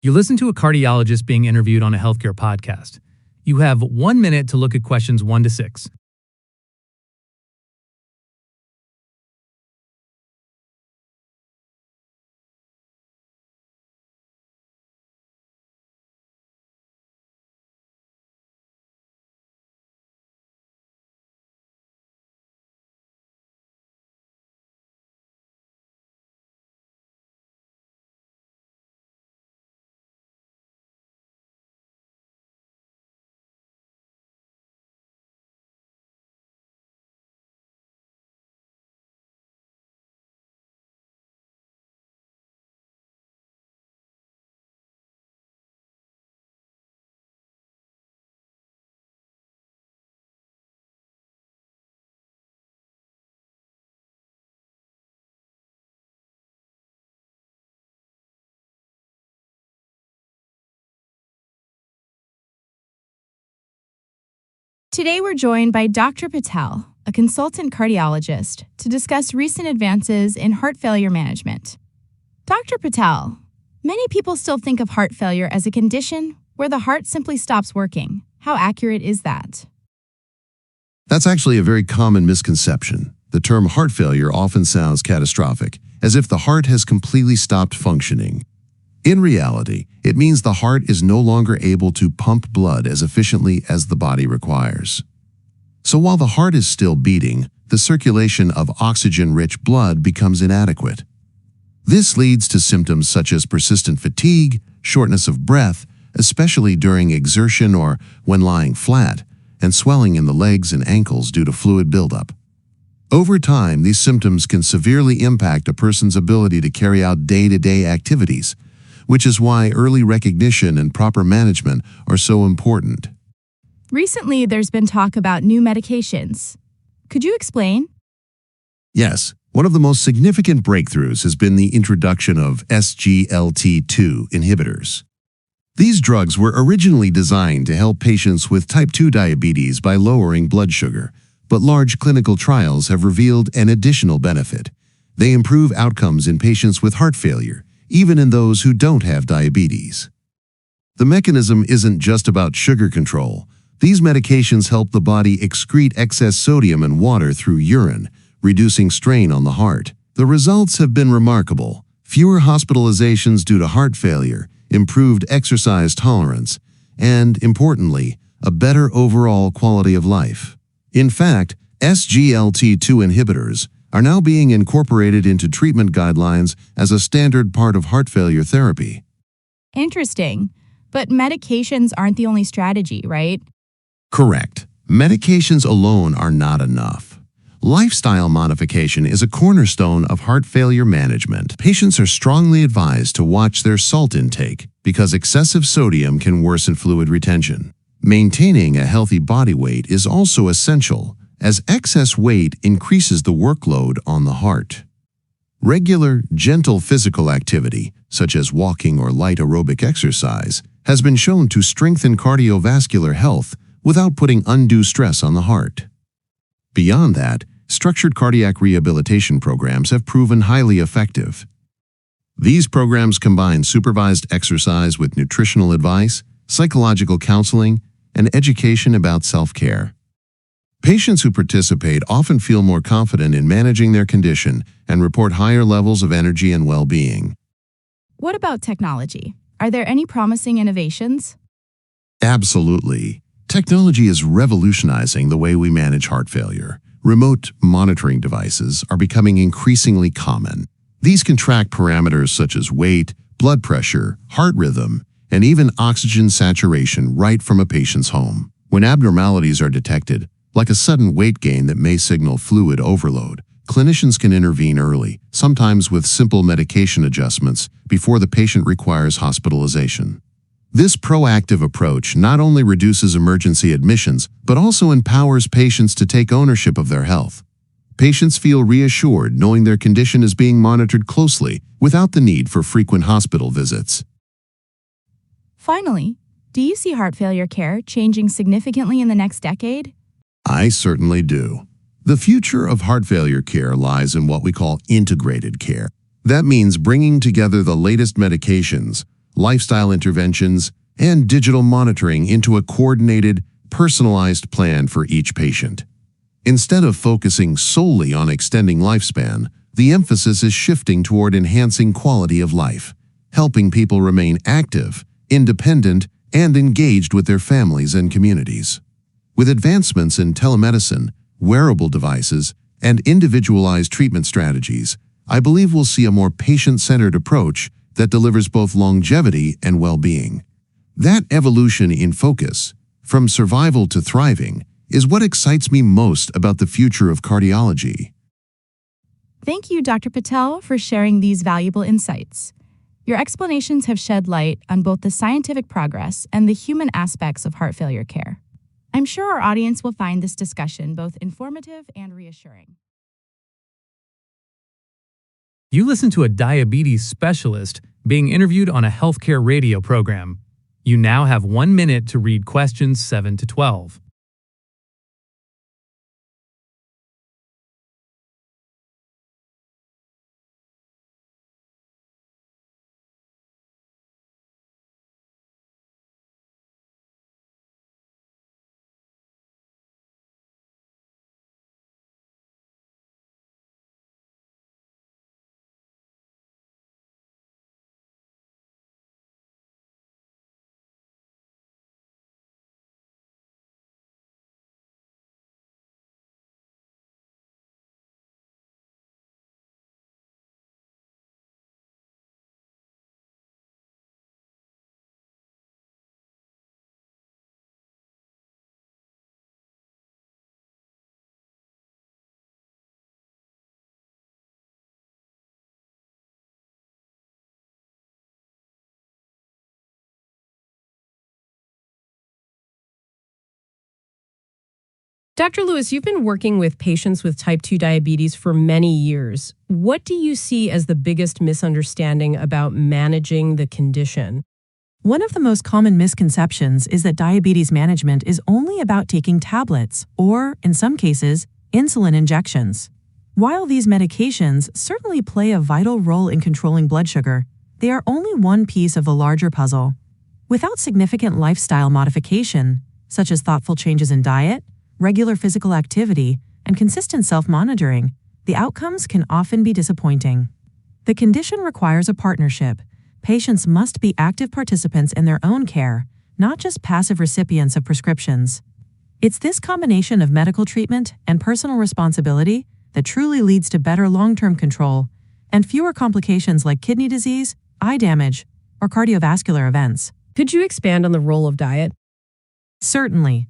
You listen to a cardiologist being interviewed on a healthcare podcast. You have 1 minute to look at questions 1 to 6. Today we're joined by Dr. Patel, a consultant cardiologist, to discuss recent advances in heart failure management. Dr. Patel, many people still think of heart failure as a condition where the heart simply stops working. How accurate is that? That's actually a very common misconception. The term heart failure often sounds catastrophic, as if the heart has completely stopped functioning. In reality, it means the heart is no longer able to pump blood as efficiently as the body requires. So while the heart is still beating, the circulation of oxygen-rich blood becomes inadequate. This leads to symptoms such as persistent fatigue, shortness of breath, especially during exertion or when lying flat, and swelling in the legs and ankles due to fluid buildup. Over time, these symptoms can severely impact a person's ability to carry out day-to-day activities, which is why early recognition and proper management are so important. Recently, there's been talk about new medications. Could you explain? Yes, one of the most significant breakthroughs has been the introduction of SGLT2 inhibitors. These drugs were originally designed to help patients with type 2 diabetes by lowering blood sugar, but large clinical trials have revealed an additional benefit. They improve outcomes in patients with heart failure, even in those who don't have diabetes. The mechanism isn't just about sugar control. These medications help the body excrete excess sodium and water through urine, reducing strain on the heart. The results have been remarkable: fewer hospitalizations due to heart failure, improved exercise tolerance, and, importantly, a better overall quality of life. In fact, SGLT2 inhibitors are now being incorporated into treatment guidelines as a standard part of heart failure therapy. Interesting. But medications aren't the only strategy, right? Correct. Medications alone are not enough. Lifestyle modification is a cornerstone of heart failure management. Patients are strongly advised to watch their salt intake because excessive sodium can worsen fluid retention. Maintaining a healthy body weight is also essential, as excess weight increases the workload on the heart. Regular, gentle physical activity, such as walking or light aerobic exercise, has been shown to strengthen cardiovascular health without putting undue stress on the heart. Beyond that, structured cardiac rehabilitation programs have proven highly effective. These programs combine supervised exercise with nutritional advice, psychological counseling, and education about self-care. Patients who participate often feel more confident in managing their condition and report higher levels of energy and well-being. What about technology? Are there any promising innovations? Absolutely. Technology is revolutionizing the way we manage heart failure. Remote monitoring devices are becoming increasingly common. These can track parameters such as weight, blood pressure, heart rhythm, and even oxygen saturation right from a patient's home. When abnormalities are detected, like a sudden weight gain that may signal fluid overload, clinicians can intervene early, sometimes with simple medication adjustments, before the patient requires hospitalization. This proactive approach not only reduces emergency admissions, but also empowers patients to take ownership of their health. Patients feel reassured knowing their condition is being monitored closely without the need for frequent hospital visits. Finally, do you see heart failure care changing significantly in the next decade? I certainly do. The future of heart failure care lies in what we call integrated care. That means bringing together the latest medications, lifestyle interventions, and digital monitoring into a coordinated, personalized plan for each patient. Instead of focusing solely on extending lifespan, the emphasis is shifting toward enhancing quality of life, helping people remain active, independent, and engaged with their families and communities. With advancements in telemedicine, wearable devices, and individualized treatment strategies, I believe we'll see a more patient-centered approach that delivers both longevity and well-being. That evolution in focus, from survival to thriving, is what excites me most about the future of cardiology. Thank you, Dr. Patel, for sharing these valuable insights. Your explanations have shed light on both the scientific progress and the human aspects of heart failure care. I'm sure our audience will find this discussion both informative and reassuring. You listen to a diabetes specialist being interviewed on a healthcare radio program. You now have 1 minute to read questions 7 to 12. Dr. Lewis, you've been working with patients with type 2 diabetes for many years. What do you see as the biggest misunderstanding about managing the condition? One of the most common misconceptions is that diabetes management is only about taking tablets or, in some cases, insulin injections. While these medications certainly play a vital role in controlling blood sugar, they are only one piece of the larger puzzle. Without significant lifestyle modification, such as thoughtful changes in diet, regular physical activity, and consistent self-monitoring, the outcomes can often be disappointing. The condition requires a partnership. Patients must be active participants in their own care, not just passive recipients of prescriptions. It's this combination of medical treatment and personal responsibility that truly leads to better long-term control and fewer complications like kidney disease, eye damage, or cardiovascular events. Could you expand on the role of diet? Certainly.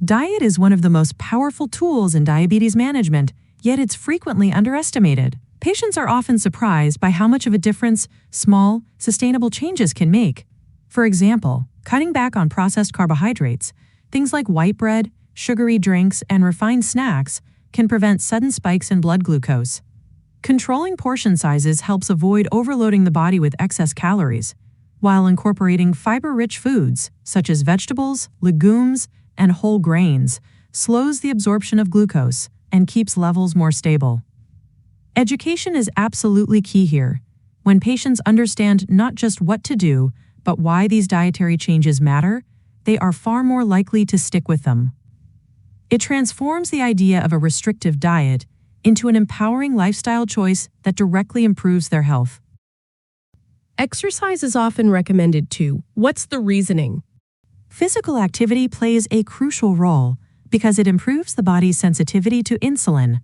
Diet is one of the most powerful tools in diabetes management, yet it's frequently underestimated. Patients are often surprised by how much of a difference small, sustainable changes can make. For example, cutting back on processed carbohydrates, things like white bread, sugary drinks, and refined snacks can prevent sudden spikes in blood glucose. Controlling portion sizes helps avoid overloading the body with excess calories, while incorporating fiber-rich foods, such as vegetables, legumes, and whole grains, slows the absorption of glucose and keeps levels more stable. Education is absolutely key here. When patients understand not just what to do, but why these dietary changes matter, they are far more likely to stick with them. It transforms the idea of a restrictive diet into an empowering lifestyle choice that directly improves their health. Exercise is often recommended too. What's the reasoning? Physical activity plays a crucial role because it improves the body's sensitivity to insulin,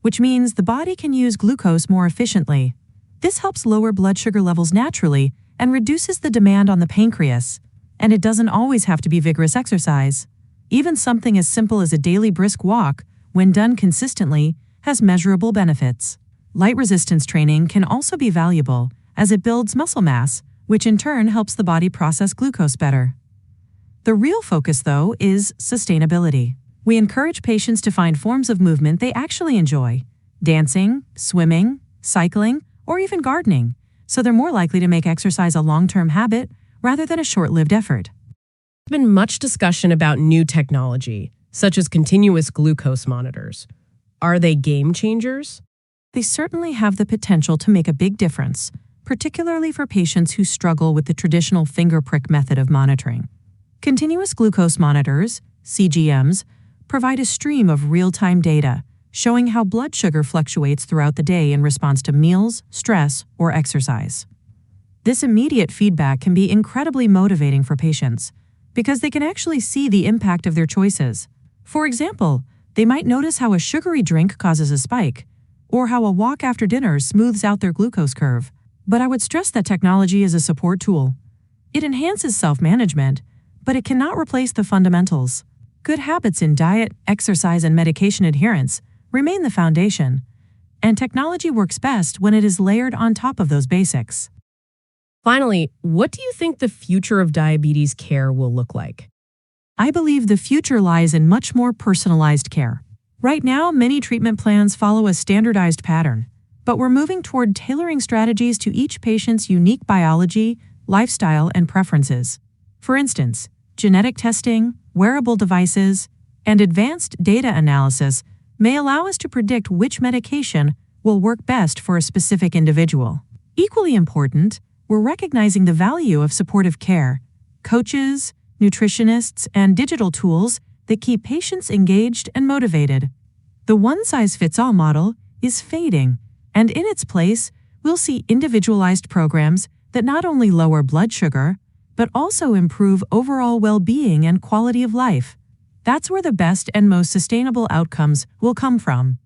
which means the body can use glucose more efficiently. This helps lower blood sugar levels naturally and reduces the demand on the pancreas. And it doesn't always have to be vigorous exercise. Even something as simple as a daily brisk walk, when done consistently, has measurable benefits. Light resistance training can also be valuable as it builds muscle mass, which in turn helps the body process glucose better. The real focus, though, is sustainability. We encourage patients to find forms of movement they actually enjoy: dancing, swimming, cycling, or even gardening, so they're more likely to make exercise a long-term habit rather than a short-lived effort. There's been much discussion about new technology, such as continuous glucose monitors. Are they game changers? They certainly have the potential to make a big difference, particularly for patients who struggle with the traditional finger prick method of monitoring. Continuous glucose monitors, CGMs, provide a stream of real-time data showing how blood sugar fluctuates throughout the day in response to meals, stress, or exercise. This immediate feedback can be incredibly motivating for patients because they can actually see the impact of their choices. For example, they might notice how a sugary drink causes a spike, or how a walk after dinner smooths out their glucose curve. But I would stress that technology is a support tool. It enhances self-management, but it cannot replace the fundamentals. Good habits in diet, exercise, and medication adherence remain the foundation, and technology works best when it is layered on top of those basics. Finally, what do you think the future of diabetes care will look like? I believe the future lies in much more personalized care. Right now, many treatment plans follow a standardized pattern, but we're moving toward tailoring strategies to each patient's unique biology, lifestyle, and preferences. For instance, genetic testing, wearable devices, and advanced data analysis may allow us to predict which medication will work best for a specific individual. Equally important, we're recognizing the value of supportive care, coaches, nutritionists, and digital tools that keep patients engaged and motivated. The one-size-fits-all model is fading, and in its place, we'll see individualized programs that not only lower blood sugar, but also improve overall well-being and quality of life. That's where the best and most sustainable outcomes will come from.